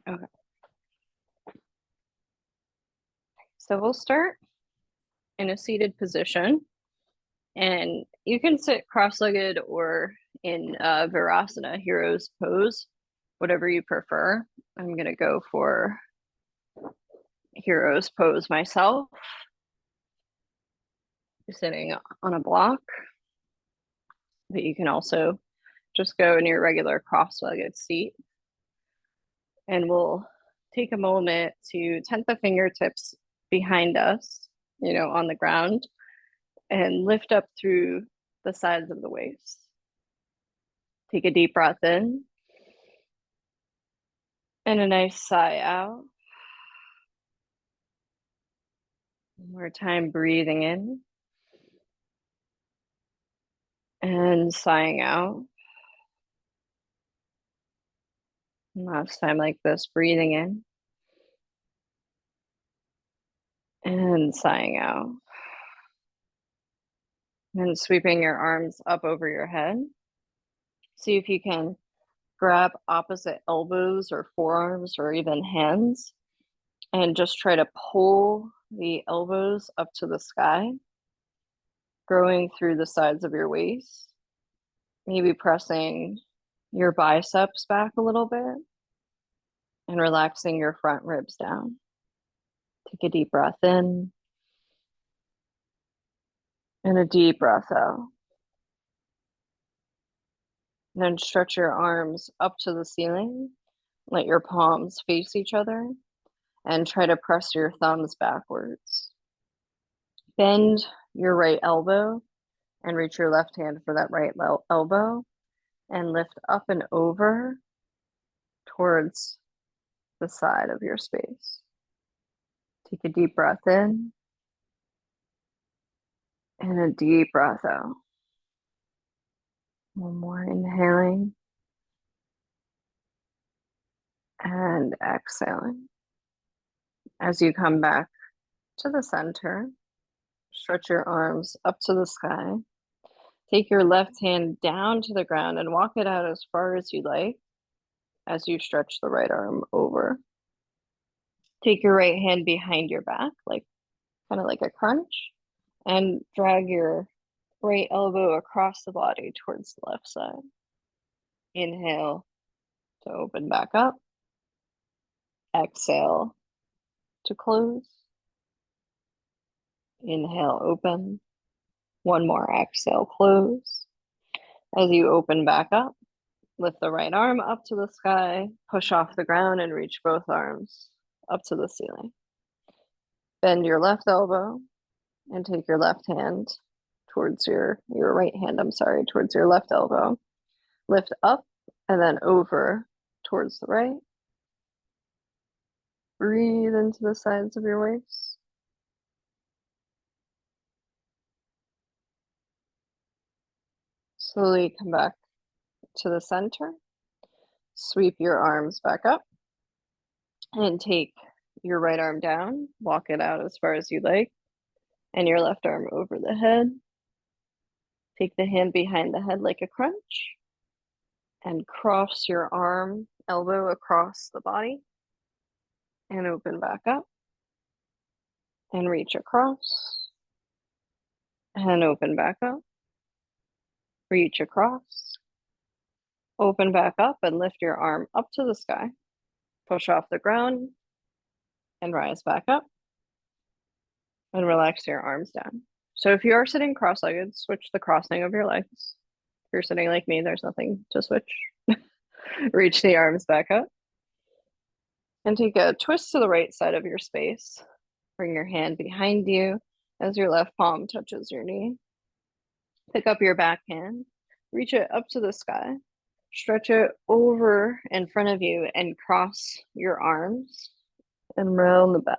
Okay. So we'll start in a seated position, and you can sit cross-legged or in Virasana, hero's pose, whatever you prefer. I'm gonna go for hero's pose myself, sitting on a block, but you can also just go in your regular cross-legged seat. And we'll take a moment to tent the fingertips behind us, on the ground, and lift up through the sides of the waist. Take a deep breath in and a nice sigh out. One more time, breathing in and sighing out. And last time like this, breathing in and sighing out. And sweeping your arms up over your head. See if you can grab opposite elbows or forearms or even hands and just try to pull the elbows up to the sky, growing through the sides of your waist, maybe pressing your biceps back a little bit and relaxing your front ribs down. Take a deep breath in and a deep breath out. Then stretch your arms up to the ceiling. Let your palms face each other and try to press your thumbs backwards. Bend your right elbow and reach your left hand for that right elbow and lift up and over towards the side of your space. Take a deep breath in and a deep breath out. One more inhaling and exhaling. As you come back to the center, stretch your arms up to the sky. Take your left hand down to the ground and walk it out as far as you like as you stretch the right arm over. Take your right hand behind your back, kind of like a crunch, and drag your right elbow across the body towards the left side. Inhale to open back up. Exhale to close. Inhale, open. One more exhale, close. As you open back up, lift the right arm up to the sky, push off the ground and reach both arms up to the ceiling. Bend your left elbow and take your left hand towards your right hand, towards your left elbow. Lift up and then over towards the right. Breathe into the sides of your waist. Slowly come back to the center. Sweep your arms back up and take your right arm down. Walk it out as far as you like. And your left arm over the head. Take the hand behind the head like a crunch and cross your elbow across the body and open back up and reach across and open back up. Reach across, open back up and lift your arm up to the sky. Push off the ground and rise back up and relax your arms down. So if you are sitting cross-legged, switch the crossing of your legs. If you're sitting like me, there's nothing to switch. Reach the arms back up and take a twist to the right side of your space. Bring your hand behind you as your left palm touches your knee. Pick up your back hand, reach it up to the sky, stretch it over in front of you and cross your arms and round the back.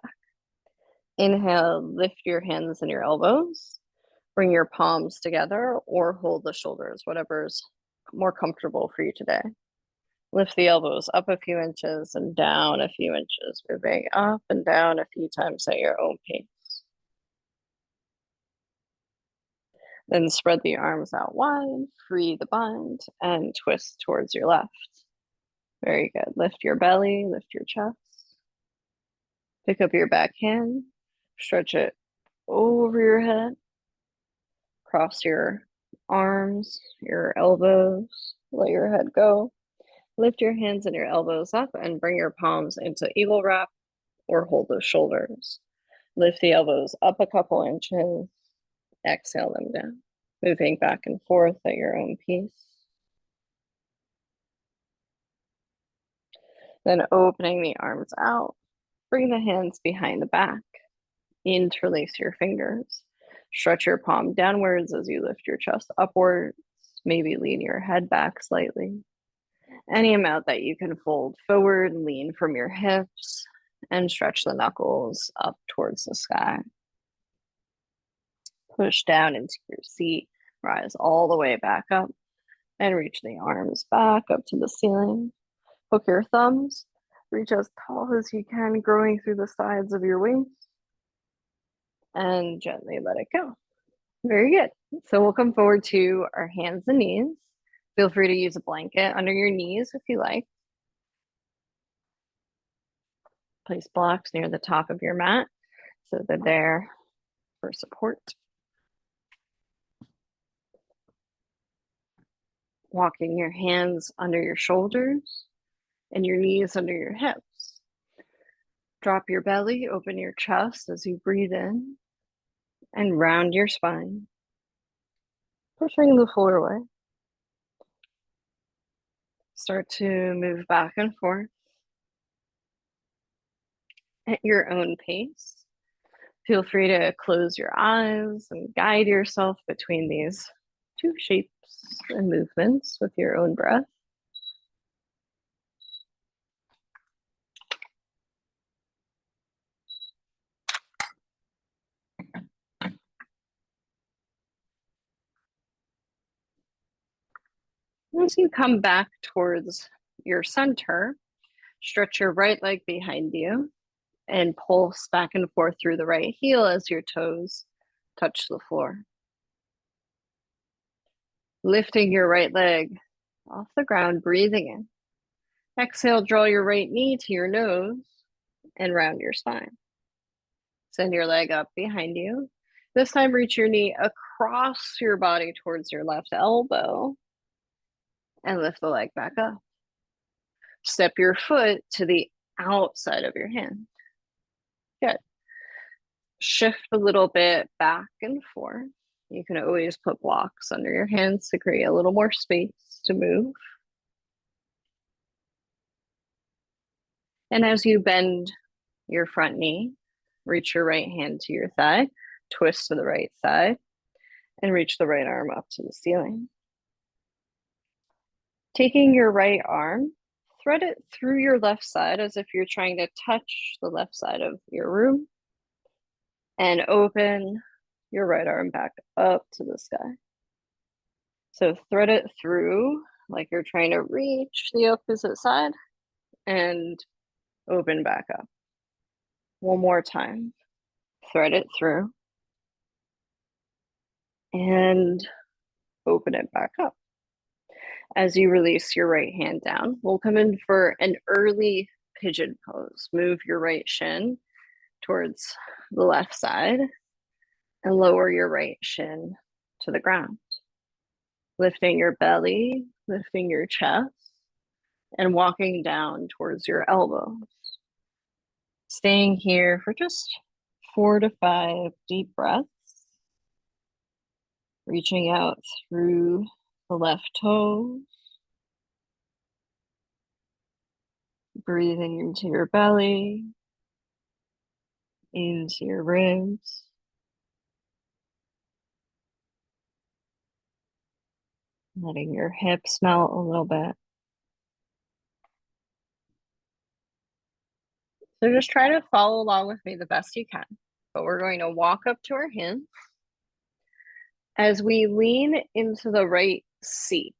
Inhale, lift your hands and your elbows. Bring your palms together or hold the shoulders, whatever's more comfortable for you today. Lift the elbows up a few inches and down a few inches, moving up and down a few times at your own pace. Then spread the arms out wide, free the bind, and twist towards your left. Very good. Lift your belly, lift your chest. Pick up your back hand, stretch it over your head, cross your arms, your elbows, let your head go. Lift your hands and your elbows up and bring your palms into eagle wrap or hold the shoulders. Lift the elbows up a couple inches, exhale them down, moving back and forth at your own pace. Then opening the arms out, bring the hands behind the back, interlace your fingers, stretch your palm downwards as you lift your chest upwards, maybe lean your head back slightly. Any amount that you can fold forward, lean from your hips, and stretch the knuckles up towards the sky. Push down into your seat, rise all the way back up, and reach the arms back up to the ceiling. Hook your thumbs, reach as tall as you can, growing through the sides of your wings, and gently let it go. Very good. So we'll come forward to our hands and knees. Feel free to use a blanket under your knees if you like. Place blocks near the top of your mat so they're there for support. Walking your hands under your shoulders and your knees under your hips. Drop your belly, open your chest as you breathe in, and round your spine, pushing the floor away. Start to move back and forth at your own pace. Feel free to close your eyes and guide yourself between these two shapes and movements with your own breath. As you come back towards your center, stretch your right leg behind you and pulse back and forth through the right heel as your toes touch the floor. Lifting your right leg off the ground, breathing in. Exhale, draw your right knee to your nose and round your spine. Send your leg up behind you. This time, reach your knee across your body towards your left elbow and lift the leg back up. Step your foot to the outside of your hand. Good. Shift a little bit back and forth. You can always put blocks under your hands to create a little more space to move. And as you bend your front knee, reach your right hand to your thigh, twist to the right side, and reach the right arm up to the ceiling. Taking your right arm, thread it through your left side as if you're trying to touch the left side of your room, and open your right arm back up to the sky. So thread it through like you're trying to reach the opposite side and open back up. One more time. Thread it through and open it back up. As you release your right hand down, we'll come in for an early pigeon pose. Move your right shin towards the left side and lower your right shin to the ground. Lifting your belly, lifting your chest, and walking down towards your elbows. Staying here for just 4 to 5 deep breaths. Reaching out through the left toes. Breathing into your belly, into your ribs. Letting your hips melt a little bit. So just try to follow along with me the best you can. But we're going to walk up to our hands. As we lean into the right seat,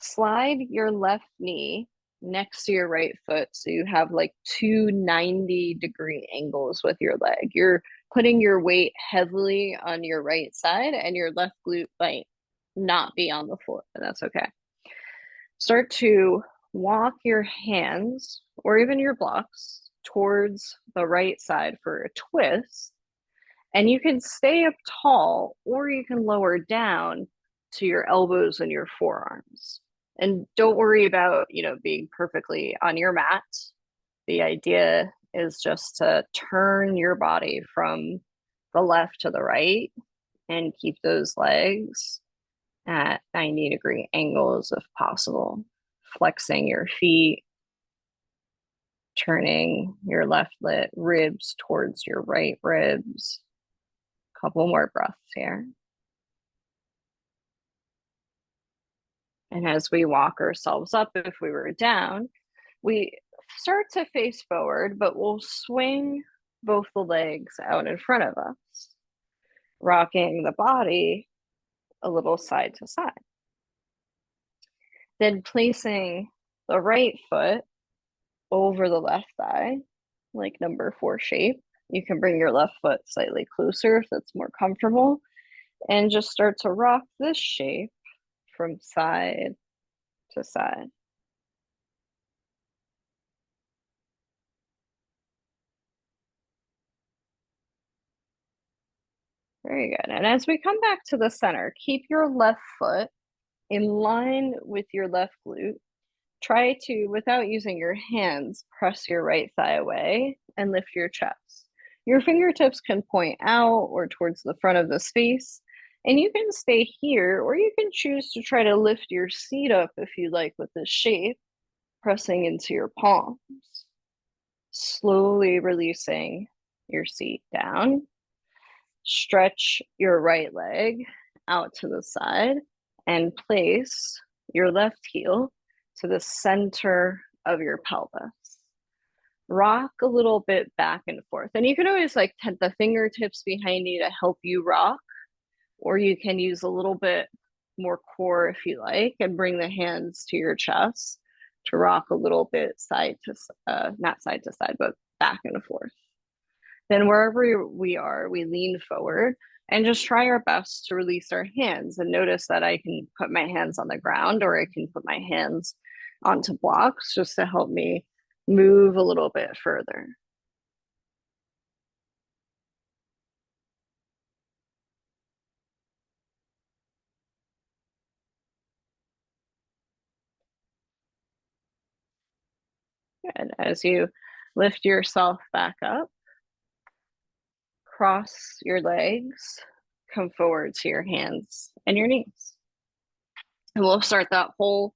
slide your left knee next to your right foot so you have like 2 90-degree angles with your leg. You're putting your weight heavily on your right side and your left glute might not be on the floor, and that's okay. Start to walk your hands or even your blocks towards the right side for a twist. And you can stay up tall or you can lower down to your elbows and your forearms. And don't worry about, being perfectly on your mat. The idea is just to turn your body from the left to the right and keep those legs at 90-degree angles if possible. Flexing your feet, turning your left ribs towards your right ribs. Couple more breaths here. And as we walk ourselves up, if we were down, we start to face forward, but we'll swing both the legs out in front of us, rocking the body a little side to side. Then placing the right foot over the left thigh, like number 4 shape. You can bring your left foot slightly closer if that's more comfortable, and just start to rock this shape from side to side. Very good. And as we come back to the center, keep your left foot in line with your left glute. Try to, without using your hands, press your right thigh away and lift your chest. Your fingertips can point out or towards the front of the space, and you can stay here, or you can choose to try to lift your seat up if you like with this shape, pressing into your palms. Slowly releasing your seat down. Stretch your right leg out to the side and place your left heel to the center of your pelvis. Rock a little bit back and forth. And you can always tent the fingertips behind you to help you rock, or you can use a little bit more core if you like, and bring the hands to your chest to rock a little bit not side to side, but back and forth. Then wherever we are, we lean forward and just try our best to release our hands. And notice that I can put my hands on the ground, or I can put my hands onto blocks just to help me move a little bit further. And as you lift yourself back up, cross your legs, come forward to your hands and your knees. And we'll start that whole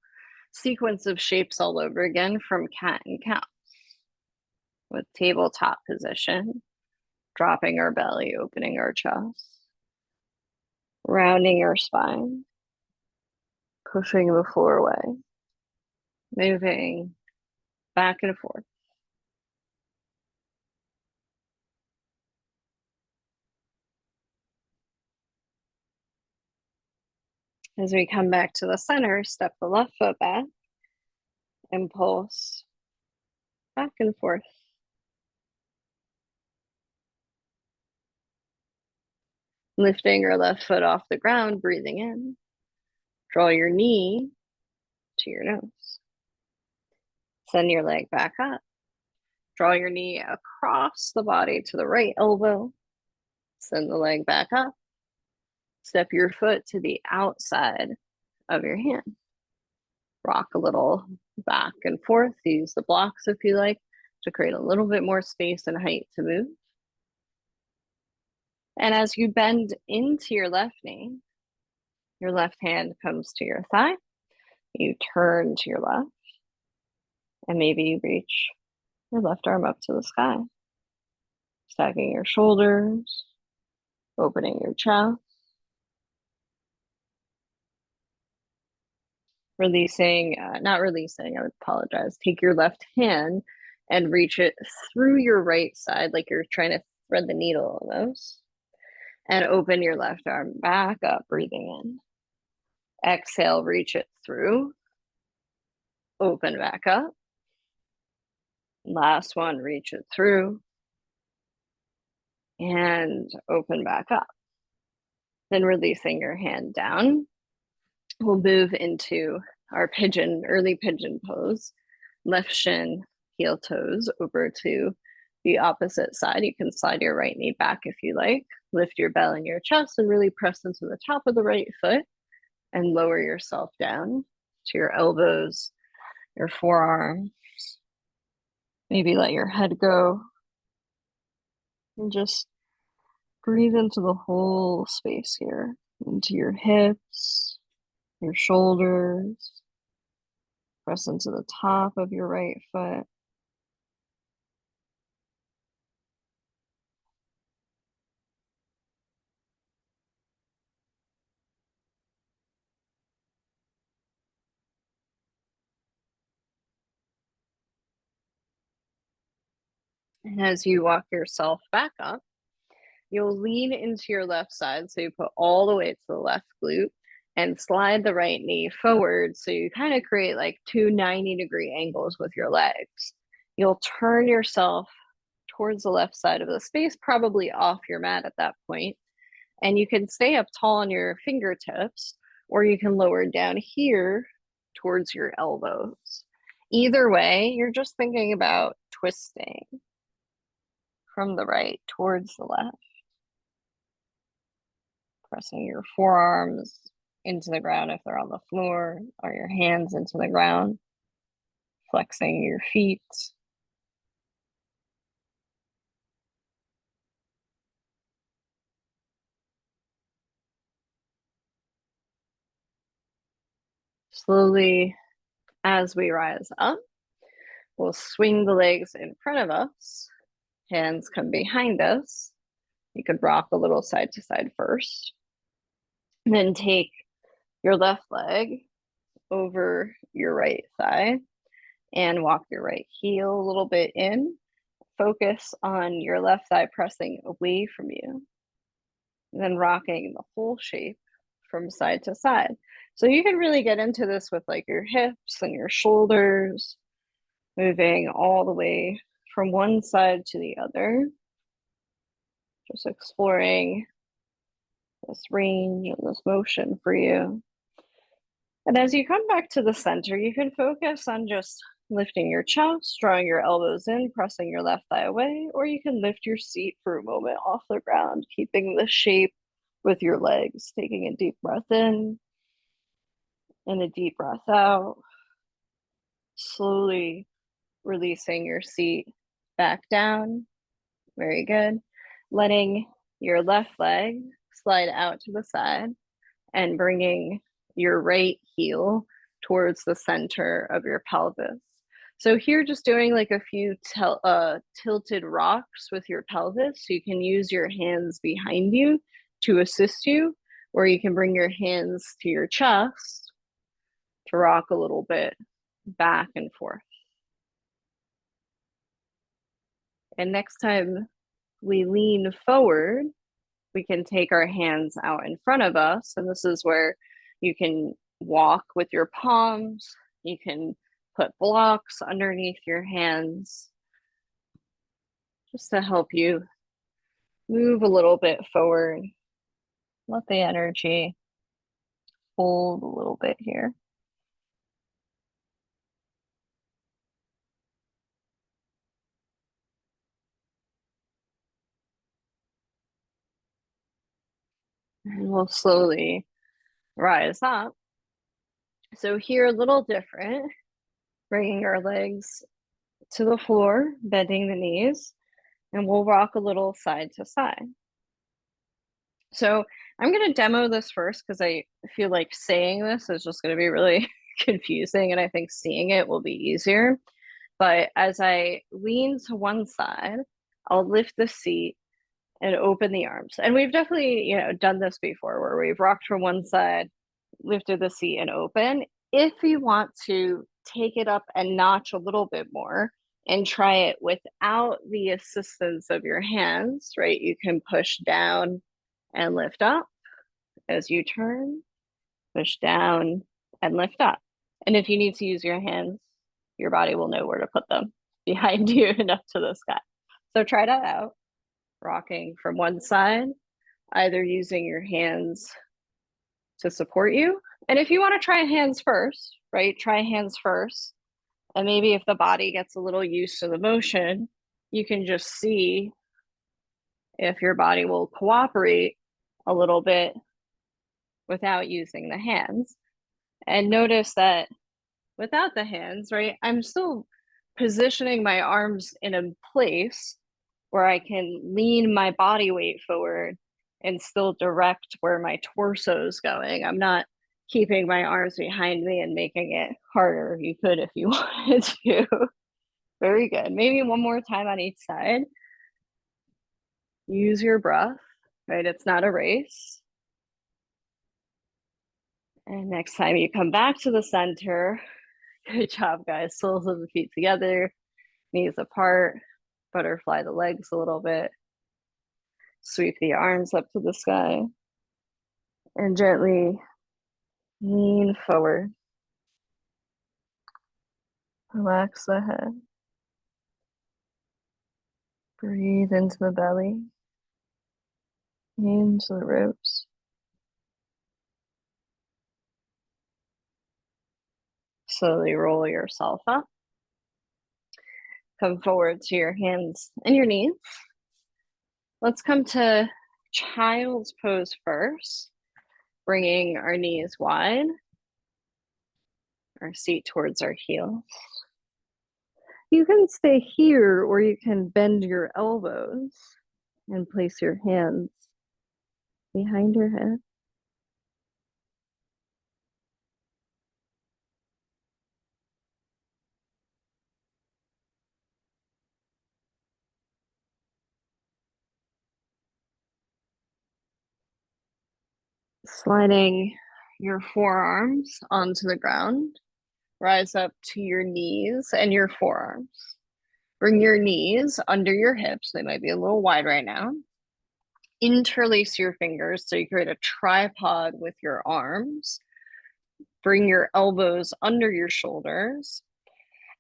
sequence of shapes all over again from cat and cow. With tabletop position, dropping our belly, opening our chest, rounding our spine, pushing the floor away, moving back and forth. As we come back to the center, step the left foot back and pulse back and forth. Lifting your left foot off the ground, breathing in. Draw your knee to your nose. Send your leg back up. Draw your knee across the body to the right elbow. Send the leg back up. Step your foot to the outside of your hand. Rock a little back and forth. Use the blocks if you like to create a little bit more space and height to move. And as you bend into your left knee, your left hand comes to your thigh. You turn to your left, and maybe you reach your left arm up to the sky. Stacking your shoulders, opening your chest. Not releasing, I would apologize. Take your left hand and reach it through your right side, like you're trying to thread the needle almost. And open your left arm back up, breathing in. Exhale, reach it through. Open back up. Last one, reach it through. And open back up. Then releasing your hand down. We'll move into our pigeon, early pigeon pose. Left shin, heel toes over to the opposite side. You can slide your right knee back if you like. Lift your belly and your chest and really press into the top of the right foot and lower yourself down to your elbows, your forearms. Maybe let your head go and just breathe into the whole space here, into your hips, your shoulders. Press into the top of your right foot. And as you walk yourself back up, you'll lean into your left side. So you put all the weight to the left glute and slide the right knee forward. So you kind of create like two 90-degree angles with your legs. You'll turn yourself towards the left side of the space, probably off your mat at that point. And you can stay up tall on your fingertips, or you can lower down here towards your elbows. Either way, you're just thinking about twisting from the right towards the left, pressing your forearms into the ground if they're on the floor, or your hands into the ground, flexing your feet. Slowly, as we rise up, we'll swing the legs in front of us, hands come behind us. You could rock a little side to side first. And then take your left leg over your right thigh and walk your right heel a little bit in. Focus on your left thigh pressing away from you. And then rocking the whole shape from side to side. So you can really get into this with like your hips and your shoulders, moving all the way from one side to the other. Just exploring this range and this motion for you. And as you come back to the center, you can focus on just lifting your chest, drawing your elbows in, pressing your left thigh away, or you can lift your seat for a moment off the ground, keeping the shape with your legs, taking a deep breath in and a deep breath out, slowly releasing your seat back down. Very good. Letting your left leg slide out to the side and bringing your right heel towards the center of your pelvis. So here, just doing like a few tilted rocks with your pelvis. So you can use your hands behind you to assist you, or you can bring your hands to your chest to rock a little bit back and forth. And next time we lean forward, we can take our hands out in front of us. And this is where you can walk with your palms. You can put blocks underneath your hands just to help you move a little bit forward. Let the energy hold a little bit here. And we'll slowly rise up. So here, a little different, bringing our legs to the floor, bending the knees, and we'll rock a little side to side. So I'm going to demo this first because I feel like saying this is just going to be really confusing, and I think seeing it will be easier. But as I lean to one side, I'll lift the seat and open the arms. And we've definitely, done this before where we've rocked from one side, lifted the seat and open. If you want to take it up a notch a little bit more and try it without the assistance of your hands, right? You can push down and lift up as you turn, push down and lift up. And if you need to use your hands, your body will know where to put them behind you and up to the sky. So try that out, rocking from one side, either using your hands to support you And if you want to try hands first, right? Try hands first. And maybe if the body gets a little used to the motion, you can just see if your body will cooperate a little bit without using the hands. And notice that without the hands, right, I'm still positioning my arms in a place where I can lean my body weight forward and still direct where my torso is going. I'm not keeping my arms behind me and making it harder. You could if you wanted to. Very good. Maybe one more time on each side. Use your breath, right? It's not a race. And next time you come back to the center, good job, guys. Soles of the feet together, knees apart, butterfly the legs a little bit, sweep the arms up to the sky, and gently lean forward. Relax the head. Breathe into the belly, into the ribs. Slowly roll yourself up. Come forward to your hands and your knees. Let's come to child's pose first, bringing our knees wide, our seat towards our heels. You can stay here or you can bend your elbows and place your hands behind your head. Sliding your forearms onto the ground, rise up to your knees and your forearms. Bring your knees under your hips. They might be a little wide right now. Interlace your fingers so you create a tripod with your arms. Bring your elbows under your shoulders.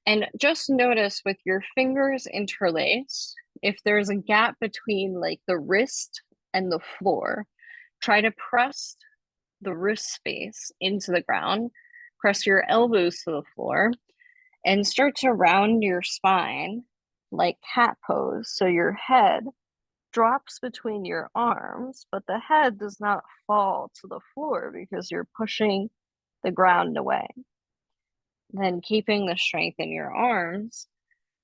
And just notice with your fingers interlaced, if there's a gap between like the wrist and the floor, try to press the wrist space into the ground, press your elbows to the floor, and start to round your spine like cat pose. So your head drops between your arms, but the head does not fall to the floor because you're pushing the ground away. Then, keeping the strength in your arms,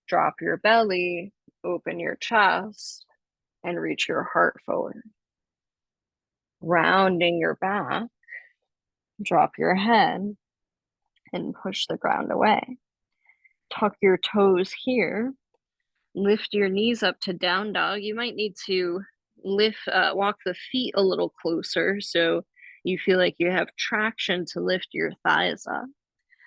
drop your belly, open your chest, and reach your heart forward. Rounding your back, drop your head and push the ground away. Tuck your toes here. Lift your knees up to down dog. You might need to walk the feet a little closer so you feel like you have traction to lift your thighs up.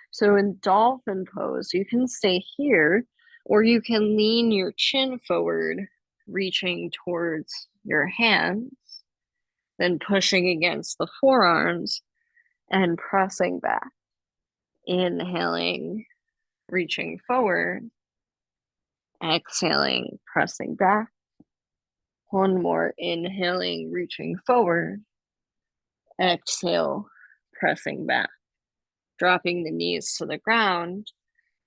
So in dolphin pose, you can stay here or you can lean your chin forward, reaching towards your hands, then pushing against the forearms and pressing back. Inhaling, reaching forward. Exhaling, pressing back. One more, inhaling, reaching forward. Exhale, pressing back. Dropping the knees to the ground,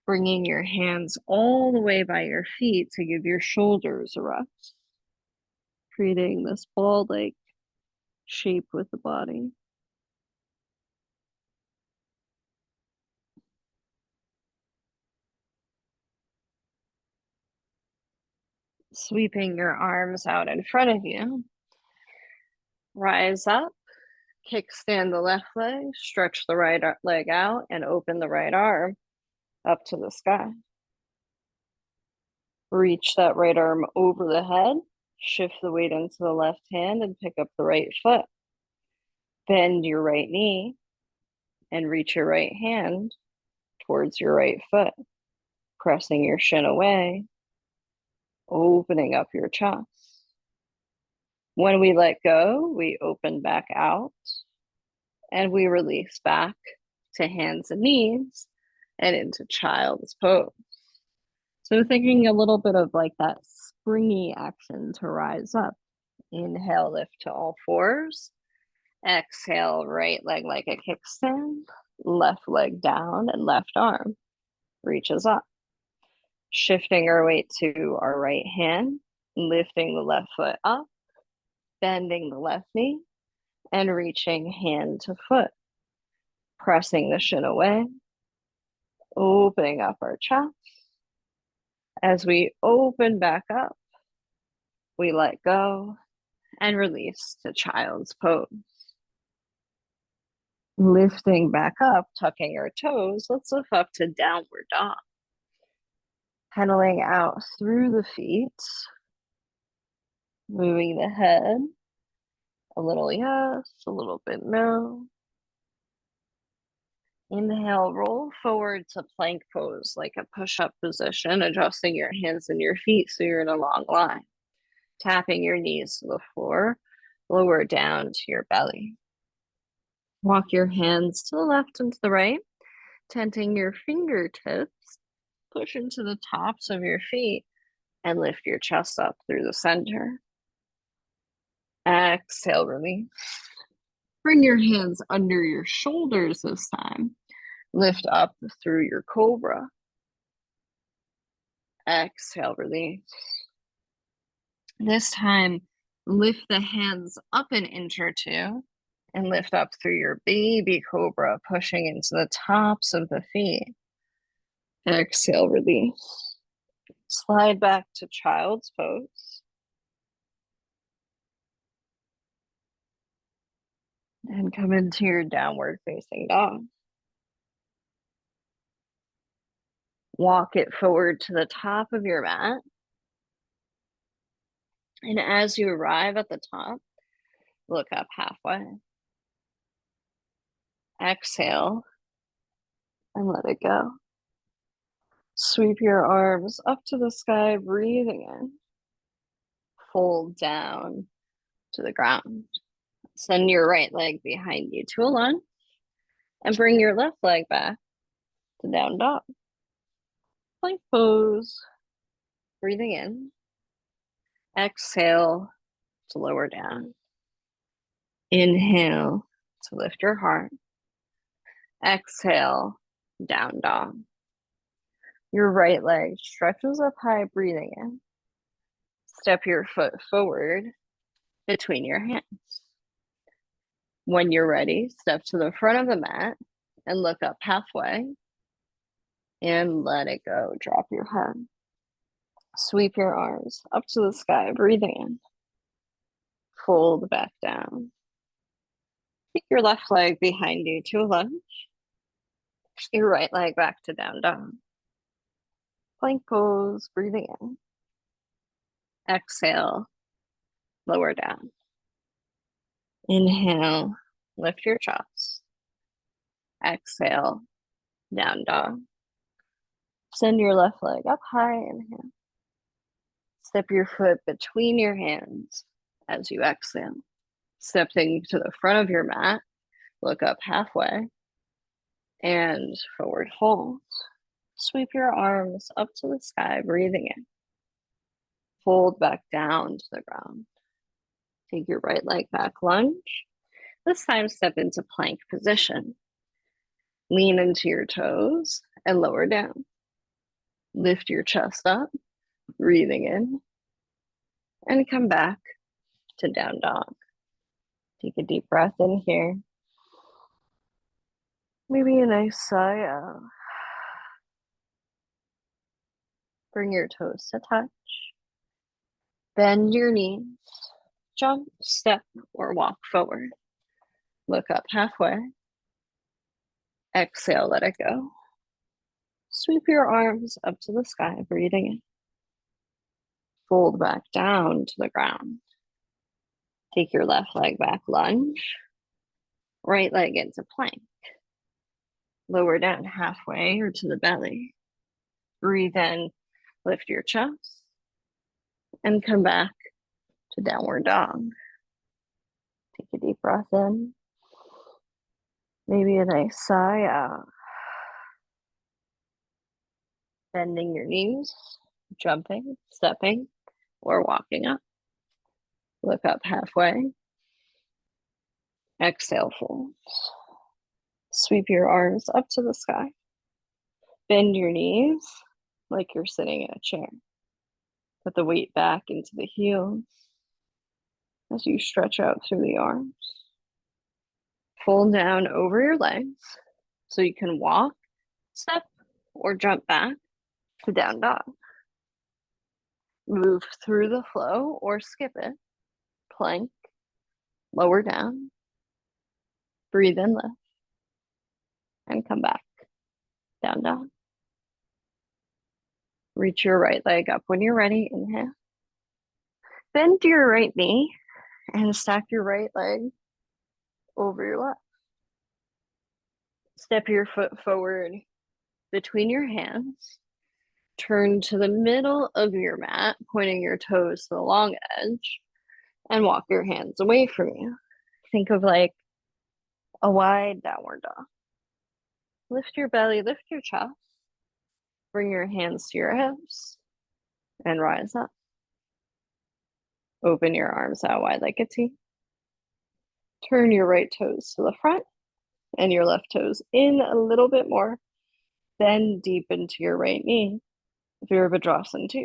bringing your hands all the way by your feet to give your shoulders a rest, creating this ball-like shape with the body. Sweeping your arms out in front of you. Rise up, kickstand the left leg, stretch the right leg out, and open the right arm up to the sky. Reach that right arm over the head, shift the weight into the left hand, and pick up the right foot. Bend your right knee and reach your right hand towards your right foot, pressing your shin away, opening up your chest. When we let go, we open back out and we release back to hands and knees and into child's pose. So thinking a little bit of like that springy action to rise up. Inhale, lift to all fours. Exhale, right leg like a kickstand, left leg down and left arm reaches up. Shifting our weight to our right hand, lifting the left foot up, bending the left knee, and reaching hand to foot. Pressing the shin away, opening up our chest. As we open back up, we let go and release to child's pose. Lifting back up, tucking our toes, let's lift up to downward dog. Pedaling out through the feet, moving the head, a little yes, a little bit no. Inhale, roll forward to plank pose, like a push-up position, adjusting your hands and your feet so you're in a long line. Tapping your knees to the floor, lower down to your belly. Walk your hands to the left and to the right, tenting your fingertips, push into the tops of your feet, and lift your chest up through the center. Exhale, release. Bring your hands under your shoulders this time. Lift up through your cobra. Exhale, release. This time, lift the hands up an inch or two and lift up through your baby cobra, pushing into the tops of the feet. Exhale, release. Slide back to child's pose. And come into your downward facing dog. Walk it forward to the top of your mat. And as you arrive at the top, look up halfway. Exhale and let it go. Sweep your arms up to the sky, breathing in. Fold down to the ground. Send your right leg behind you to a lunge and bring your left leg back to down dog. Plank pose. Breathing in. Exhale to lower down. Inhale to lift your heart. Exhale, down dog. Your right leg stretches up high, breathing in. Step your foot forward between your hands. When you're ready, step to the front of the mat and look up halfway and let it go. Drop your head. Sweep your arms up to the sky, breathing in. Fold back down. Take your left leg behind you to a lunge. Your right leg back to down dog. Plank pose, breathing in. Exhale, lower down. Inhale, lift your chest. Exhale, down dog. Send your left leg up high, inhale. Step your foot between your hands as you exhale. Stepping to the front of your mat, look up halfway and forward fold. Sweep your arms up to the sky, breathing in. Fold back down to the ground. Take your right leg back, lunge. This time step into plank position. Lean into your toes and lower down. Lift your chest up, breathing in, and come back to down dog. Take a deep breath in here. Maybe a nice sigh out. Bring your toes to touch. Bend your knees. Jump, step, or walk forward. Look up halfway. Exhale, let it go. Sweep your arms up to the sky, breathing in. Fold back down to the ground. Take your left leg back, lunge. Right leg into plank. Lower down halfway or to the belly. Breathe in, lift your chest, and come back to downward dog. Take a deep breath in. Maybe a nice sigh out. Bending your knees, jumping, stepping, or walking up. Look up halfway. Exhale, fold. Sweep your arms up to the sky. Bend your knees like you're sitting in a chair. Put the weight back into the heels as you stretch out through the arms. Fold down over your legs so you can walk, step, or jump back to down dog. Move through the flow or skip it. Plank, lower down. Breathe in, lift, and come back. Down dog. Reach your right leg up when you're ready. Inhale. Bend your right knee and stack your right leg over your left. Step your foot forward between your hands. Turn to the middle of your mat, pointing your toes to the long edge, and walk your hands away from you. Think of like a wide downward dog. Lift your belly, lift your chest. Bring your hands to your hips and rise up. Open your arms out wide like a T. Turn your right toes to the front and your left toes in a little bit more. Bend deep into your right knee, Virabhadrasana 2.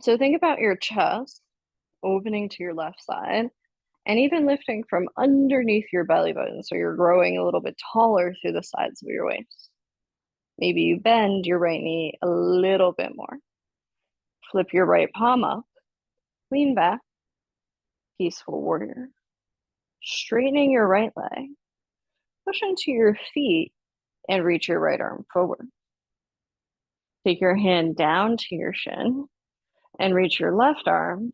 So think about your chest opening to your left side and even lifting from underneath your belly button. So you're growing a little bit taller through the sides of your waist. Maybe you bend your right knee a little bit more. Flip your right palm up, lean back, peaceful warrior. Straightening your right leg, push into your feet and reach your right arm forward. Take your hand down to your shin and reach your left arm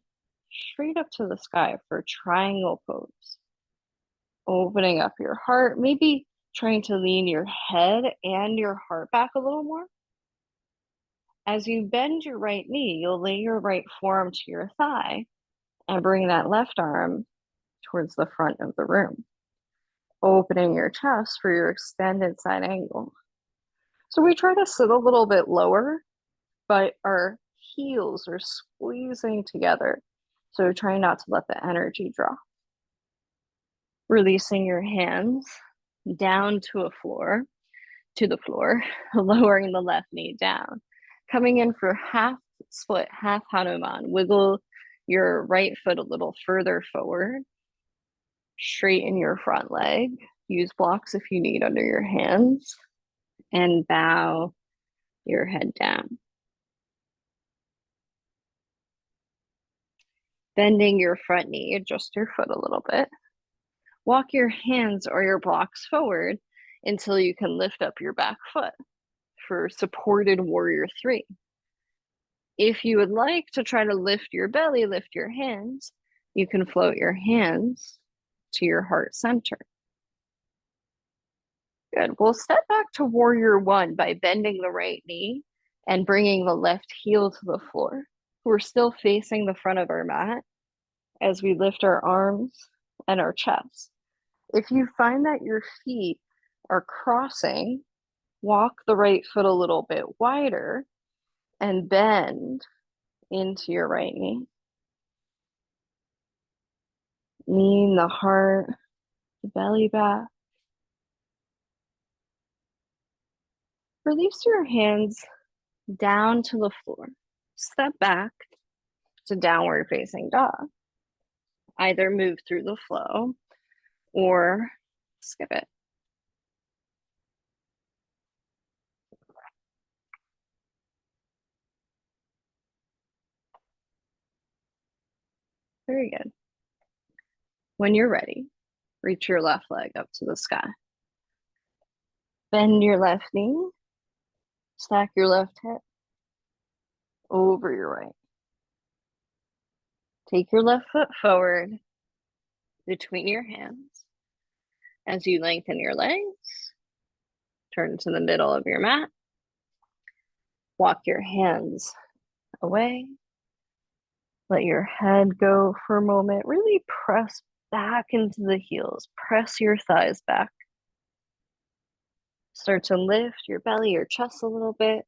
straight up to the sky for triangle pose. Opening up your heart, maybe trying to lean your head and your heart back a little more. As you bend your right knee, you'll lay your right forearm to your thigh and bring that left arm towards the front of the room, opening your chest for your extended side angle. So we try to sit a little bit lower, but our heels are squeezing together. So try not to let the energy drop. Releasing your hands down to the floor, lowering the left knee down. Coming in for half split, half Hanuman. Wiggle your right foot a little further forward. Straighten your front leg. Use blocks if you need under your hands. And bow your head down. Bending your front knee, adjust your foot a little bit. Walk your hands or your blocks forward until you can lift up your back foot for supported warrior 3. If you would like to try to lift your belly, lift your hands, you can float your hands to your heart center. Good. We'll step back to warrior 1 by bending the right knee and bringing the left heel to the floor. We're still facing the front of our mat as we lift our arms and our chest. If you find that your feet are crossing, walk the right foot a little bit wider and bend into your right knee. Lean the heart, the belly back. Release your hands down to the floor. Step back to downward facing dog. Either move through the flow or skip it. Very good. When you're ready, reach your left leg up to the sky. Bend your left knee. Stack your left hip over your right. Take your left foot forward between your hands. As you lengthen your legs, turn to the middle of your mat. Walk your hands away. Let your head go for a moment. Really press back into the heels. Press your thighs back. Start to lift your belly, your chest a little bit.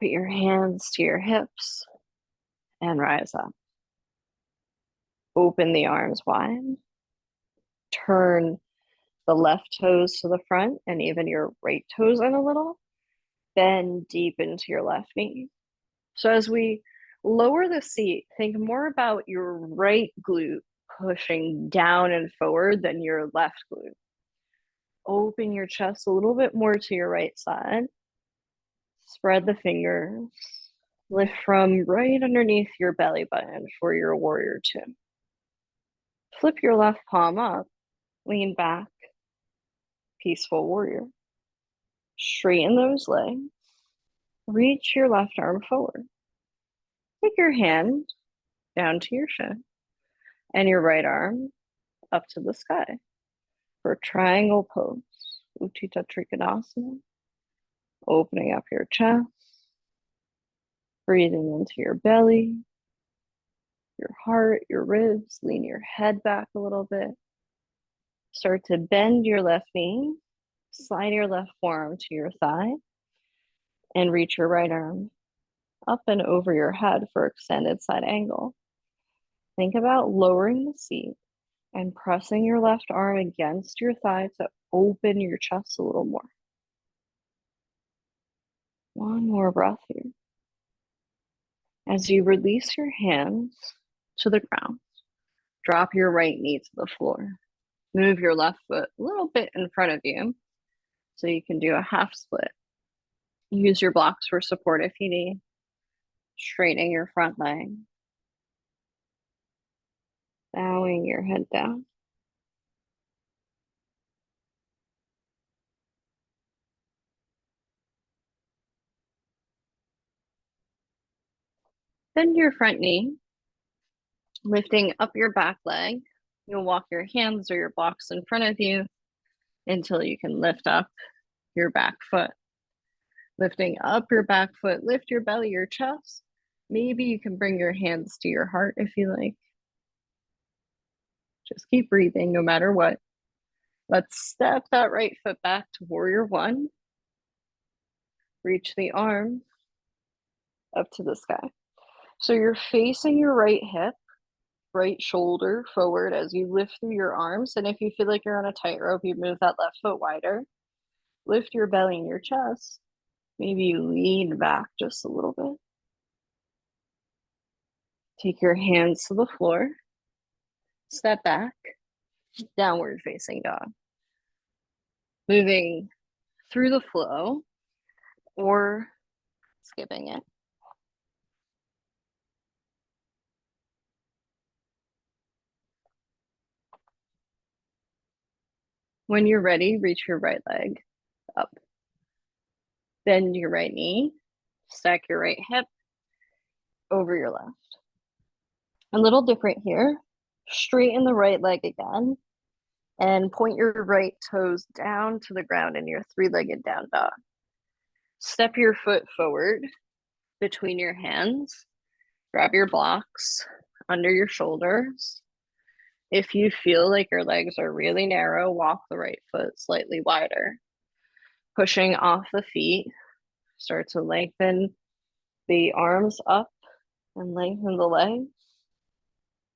Put your hands to your hips and rise up. Open the arms wide. turn the left toes to the front and even your right toes in a little. Bend deep into your left knee. So as we lower the seat, think more about your right glute pushing down and forward than your left glute. Open your chest a little bit more to your right side. Spread the fingers. Lift from right underneath your belly button for your warrior two. Flip your left palm up, lean back, peaceful warrior. Straighten those legs. Reach your left arm forward. Take your hand down to your shin and your right arm up to the sky for triangle pose. Utthita Trikonasana. Opening up your chest, breathing into your belly, your heart, your ribs. Lean your head back a little bit. Start to bend your left knee, slide your left forearm to your thigh, and reach your right arm up and over your head for extended side angle. Think about lowering the seat and pressing your left arm against your thigh to open your chest a little more. One more breath here. As you release your hands to the ground, drop your right knee to the floor. Move your left foot a little bit in front of you so you can do a half split. Use your blocks for support if you need. Straightening your front leg. Bowing your head down. Bend your front knee, lifting up your back leg. You'll walk your hands or your blocks in front of you until you can lift up your back foot. Lifting up your back foot, lift your belly, your chest. Maybe you can bring your hands to your heart if you like. Just keep breathing no matter what. Let's step that right foot back to warrior one. Reach the arm up to the sky. So you're facing your right hip, right shoulder forward as you lift through your arms. And if you feel like you're on a tightrope, you move that left foot wider. Lift your belly and your chest. Maybe you lean back just a little bit. Take your hands to the floor. Step back. Downward facing dog. Moving through the flow or skipping it. When you're ready, reach your right leg up. Bend your right knee. Stack your right hip over your left. A little different here. Straighten the right leg again and point your right toes down to the ground in your three-legged down dog. Step your foot forward between your hands. Grab your blocks under your shoulders. If you feel like your legs are really narrow, walk the right foot slightly wider. Pushing off the feet, start to lengthen the arms up and lengthen the legs.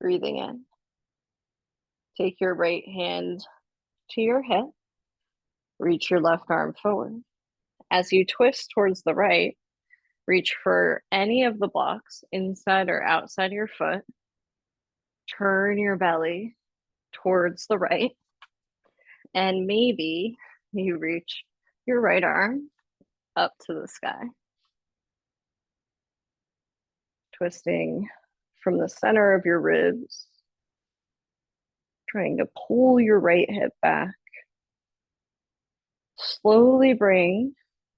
Breathing in. Take your right hand to your hip. Reach your left arm forward. As you twist towards the right, reach for any of the blocks inside or outside your foot. Turn your belly towards the right. And maybe you reach your right arm up to the sky. Twisting from the center of your ribs. Trying to pull your right hip back. Slowly bring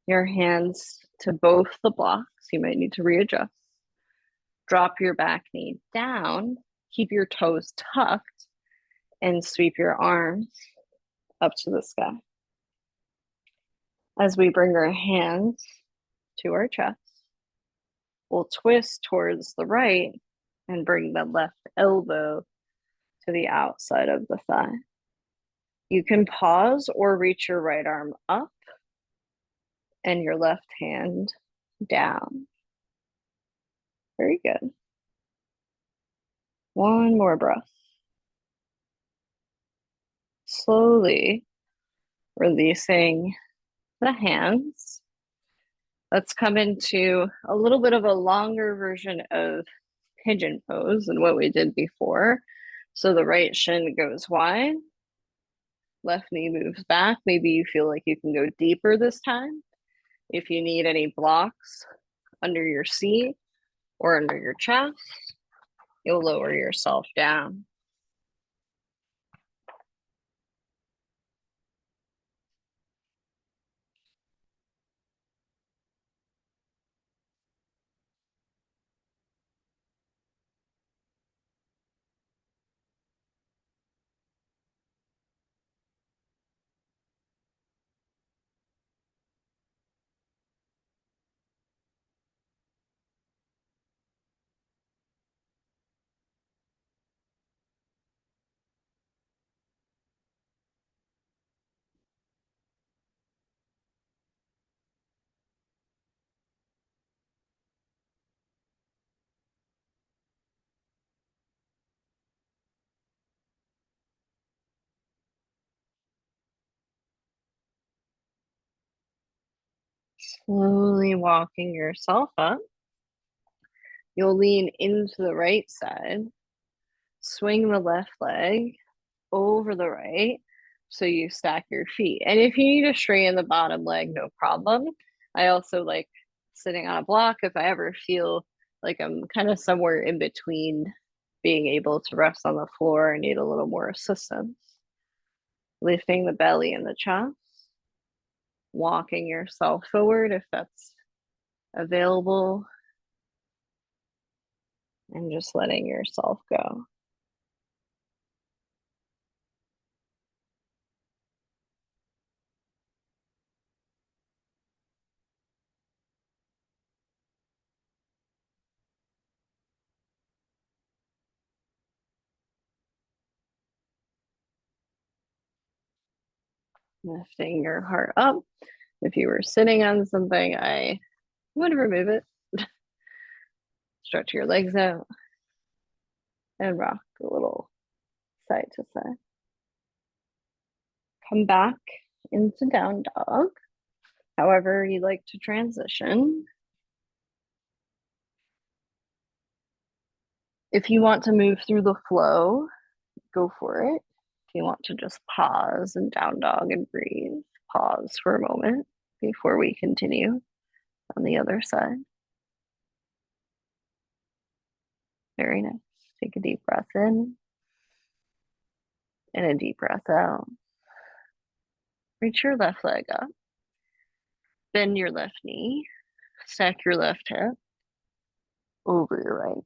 your hands to both the blocks. You might need to readjust. Drop your back knee down. Keep your toes tucked and sweep your arms up to the sky. As we bring our hands to our chest, we'll twist towards the right and bring the left elbow to the outside of the thigh. You can pause or reach your right arm up and your left hand down. Very good. One more breath. Slowly releasing the hands. Let's come into a little bit of a longer version of pigeon pose than what we did before. So the right shin goes wide, left knee moves back. Maybe you feel like you can go deeper this time. If you need any blocks under your seat or under your chest, you'll lower yourself down. Slowly walking yourself up. You'll lean into the right side, swing the left leg over the right so you stack your feet. And if you need to straighten the bottom leg, no problem. I also like sitting on a block if I ever feel like I'm kind of somewhere in between being able to rest on the floor and need a little more assistance. Lifting the belly and the chest, walking yourself forward if that's available, and just letting yourself go. Lifting your heart up. If you were sitting on something, I would remove it. Stretch your legs out and rock a little side to side. Come back into down dog, however you like to transition. If you want to move through the flow, go for it. If you want to just pause and down dog and breathe, pause for a moment before we continue on the other side. Very nice. Take a deep breath in and a deep breath out. Reach your left leg up. Bend your left knee. Stack your left hip over your right.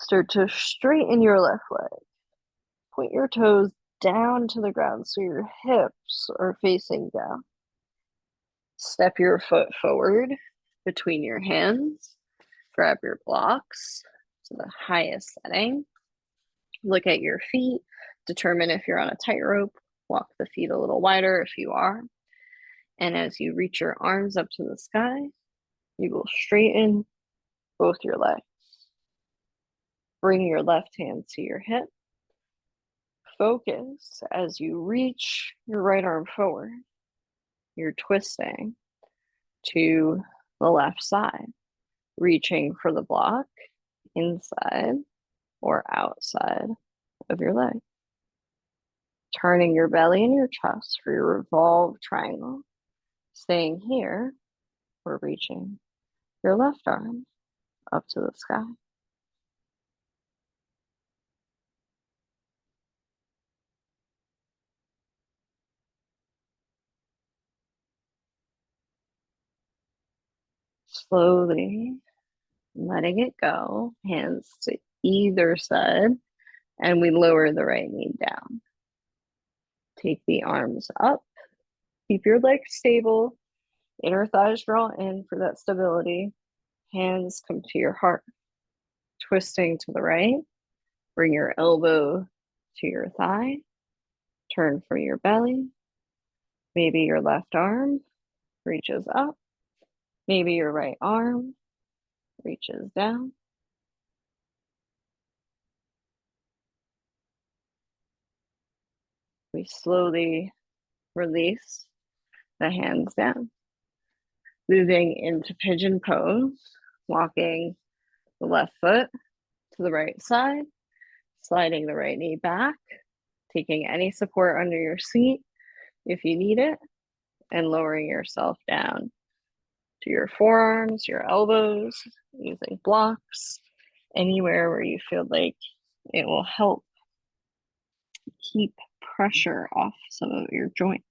Start to straighten your left leg. Point your toes down to the ground so your hips are facing down. Step your foot forward between your hands. Grab your blocks to the highest setting. Look at your feet. Determine if you're on a tightrope. Walk the feet a little wider if you are. And as you reach your arms up to the sky, you will straighten both your legs. Bring your left hand to your hip. Focus as you reach your right arm forward. You're twisting to the left side, reaching for the block inside or outside of your leg. Turning your belly and your chest for your revolved triangle. Staying here or reaching your left arm up to the sky. Slowly letting it go, hands to either side, and we lower the right knee down. Take the arms up, keep your legs stable, inner thighs draw in for that stability. Hands come to your heart, twisting to the right. Bring your elbow to your thigh, turn from your belly. Maybe your left arm reaches up, maybe your right arm reaches down. We slowly release the hands down, moving into pigeon pose, walking the left foot to the right side, sliding the right knee back, taking any support under your seat if you need it, and lowering yourself down to your forearms, your elbows, using blocks, anywhere where you feel like it will help keep pressure off some of your joints.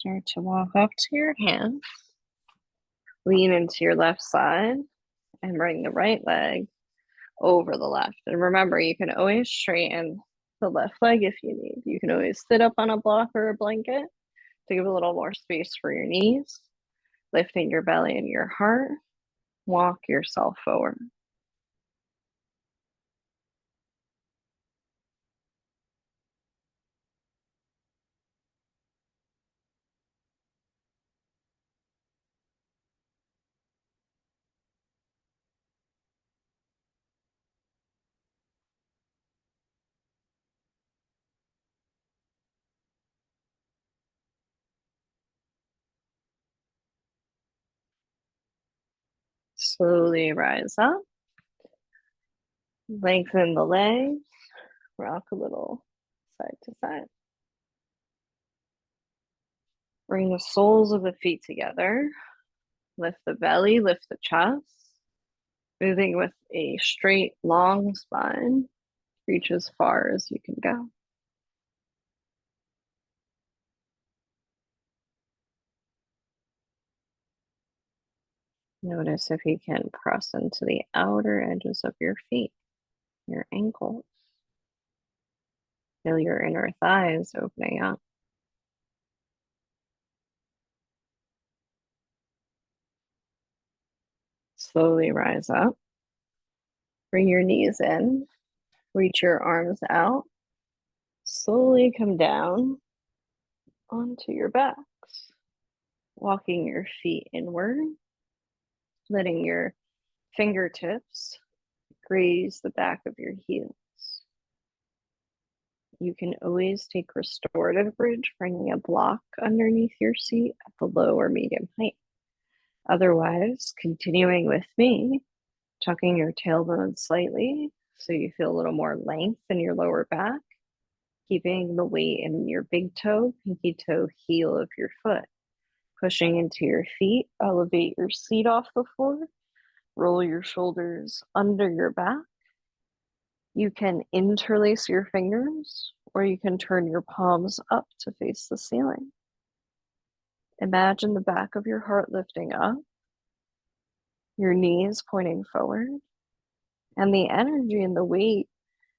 Start to walk up to your hands, lean into your left side, and bring the right leg over the left. And remember, you can always straighten the left leg if you need. You can always sit up on a block or a blanket to give a little more space for your knees, lifting your belly and your heart. Walk yourself forward. Slowly rise up, lengthen the legs, rock a little side to side. Bring the soles of the feet together, lift the belly, lift the chest, moving with a straight, long spine. Reach as far as you can go. Notice if you can press into the outer edges of your feet, your ankles. Feel your inner thighs opening up. Slowly rise up. Bring your knees in. Reach your arms out. Slowly come down onto your backs. Walking your feet inward. Letting your fingertips graze the back of your heels. You can always take restorative bridge, bringing a block underneath your seat at the low or medium height. Otherwise, continuing with me, tucking your tailbone slightly so you feel a little more length in your lower back, keeping the weight in your big toe, pinky toe, heel of your foot. Pushing into your feet, elevate your seat off the floor, roll your shoulders under your back. You can interlace your fingers, or you can turn your palms up to face the ceiling. Imagine the back of your heart lifting up, your knees pointing forward, and the energy and the weight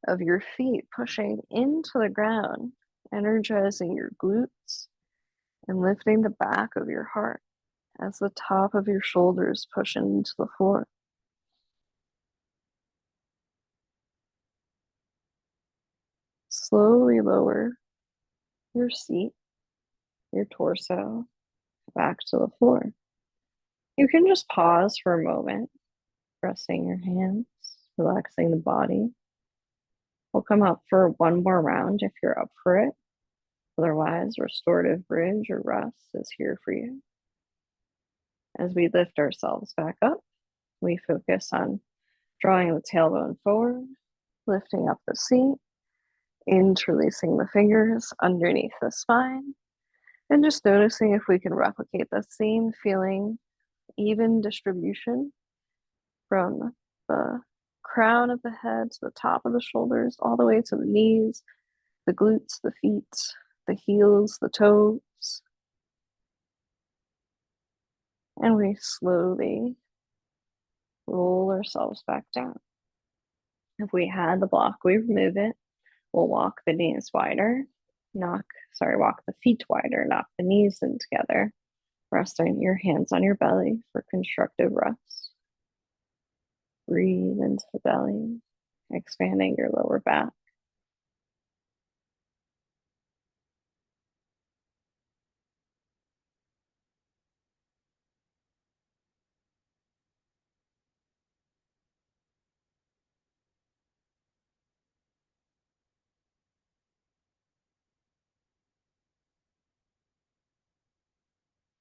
of your feet pushing into the ground, energizing your glutes and lifting the back of your heart as the top of your shoulders push into the floor. Slowly lower your seat, your torso, back to the floor. You can just pause for a moment, resting your hands, relaxing the body. We'll come up for one more round if you're up for it. Otherwise, restorative bridge or rest is here for you. As we lift ourselves back up, we focus on drawing the tailbone forward, lifting up the seat, interlacing the fingers underneath the spine, and just noticing if we can replicate the same feeling, even distribution from the crown of the head to the top of the shoulders, all the way to the knees, the glutes, the feet, the heels, the toes. And we slowly roll ourselves back down. If we had the block, we remove it. We'll walk the knees wider, walk the feet wider, knock the knees in together. Resting your hands on your belly for constructive rest. Breathe into the belly, expanding your lower back.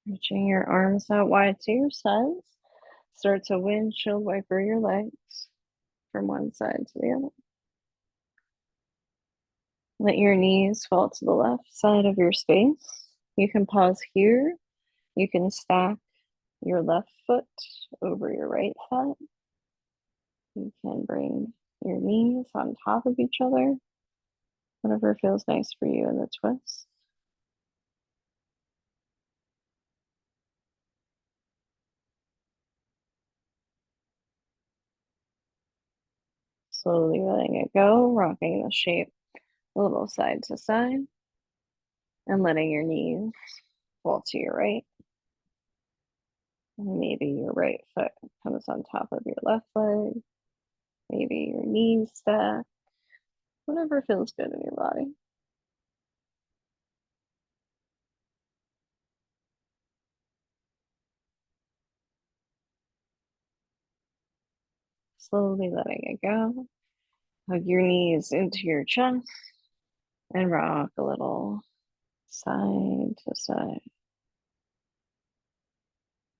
Reaching your arms out wide to your sides. Start to windshield wiper your legs from one side to the other. Let your knees fall to the left side of your space. You can pause here. You can stack your left foot over your right foot. You can bring your knees on top of each other. Whatever feels nice for you in the twist. Slowly letting it go, rocking the shape a little side to side, and letting your knees fall to your right. And maybe your right foot comes on top of your left leg. Maybe your knees stack. Whatever feels good in your body. Slowly letting it go. Hug your knees into your chest and rock a little side to side.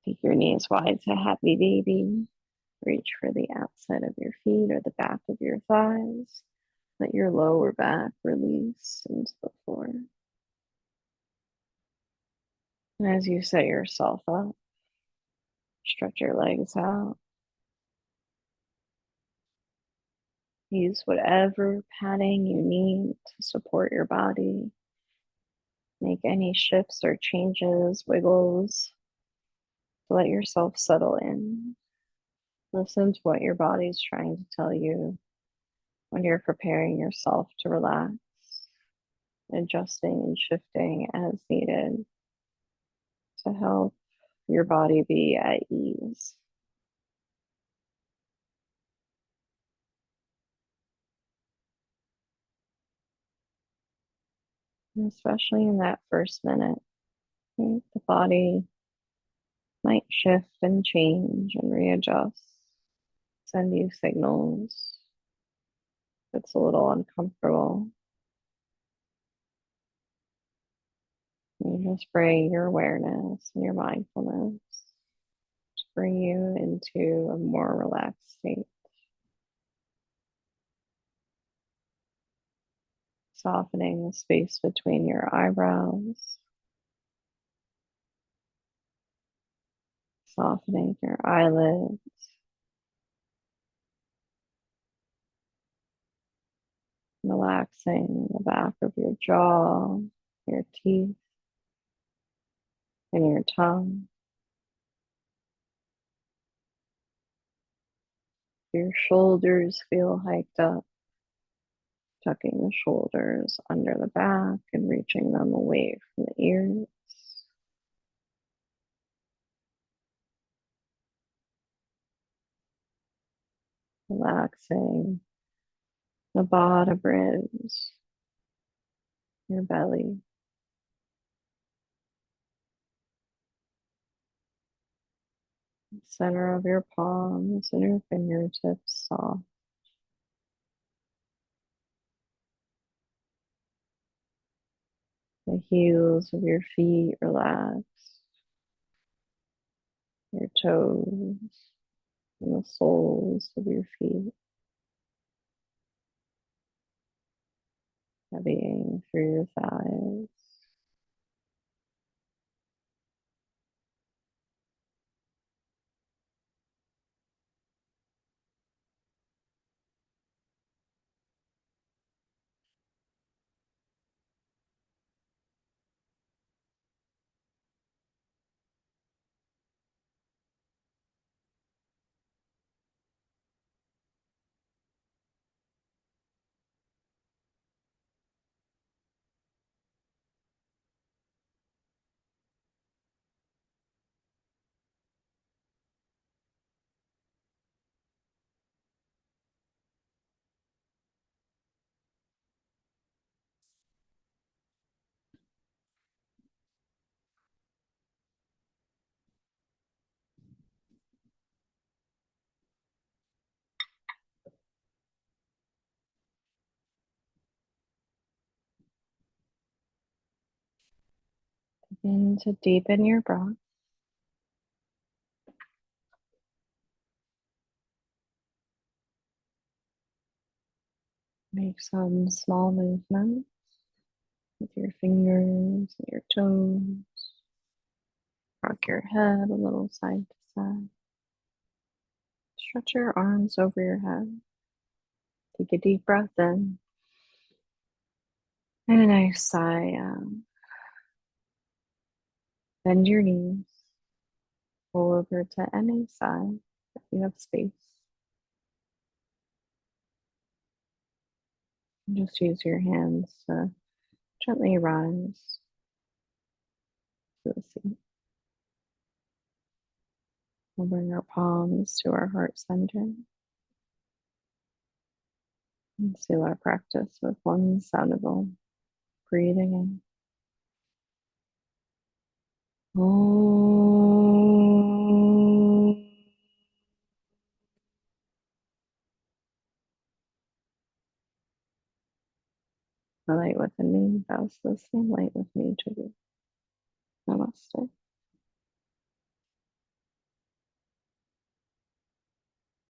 Take your knees wide to happy baby. Reach for the outside of your feet or the back of your thighs. Let your lower back release into the floor. And as you set yourself up, stretch your legs out. Use whatever padding you need to support your body. Make any shifts or changes, wiggles, to let yourself settle in. Listen to what your body's trying to tell you when you're preparing yourself to relax, adjusting and shifting as needed to help your body be at ease. And especially in that first minute, right? The body might shift and change and readjust, send you signals. It's a little uncomfortable. You just bring your awareness and your mindfulness to bring you into a more relaxed state. Softening the space between your eyebrows, softening your eyelids, relaxing the back of your jaw, your teeth, and your tongue. Your shoulders feel hiked up, tucking the shoulders under the back and reaching them away from the ears. Relaxing the bottom ribs, your belly, center of your palms and your fingertips soft. The heels of your feet relaxed, your toes and the soles of your feet heavying through your thighs. And to deepen your breath, make some small movements with your fingers and your toes. Rock your head a little side to side. Stretch your arms over your head. Take a deep breath in and a nice sigh out. Bend your knees. Roll over to any side if you have space. And just use your hands to gently rise to the seat. We'll bring our palms to our heart center and seal our practice with one sound bowl. Breathing in. Om. The light within me bows the same light with me to you. Namaste.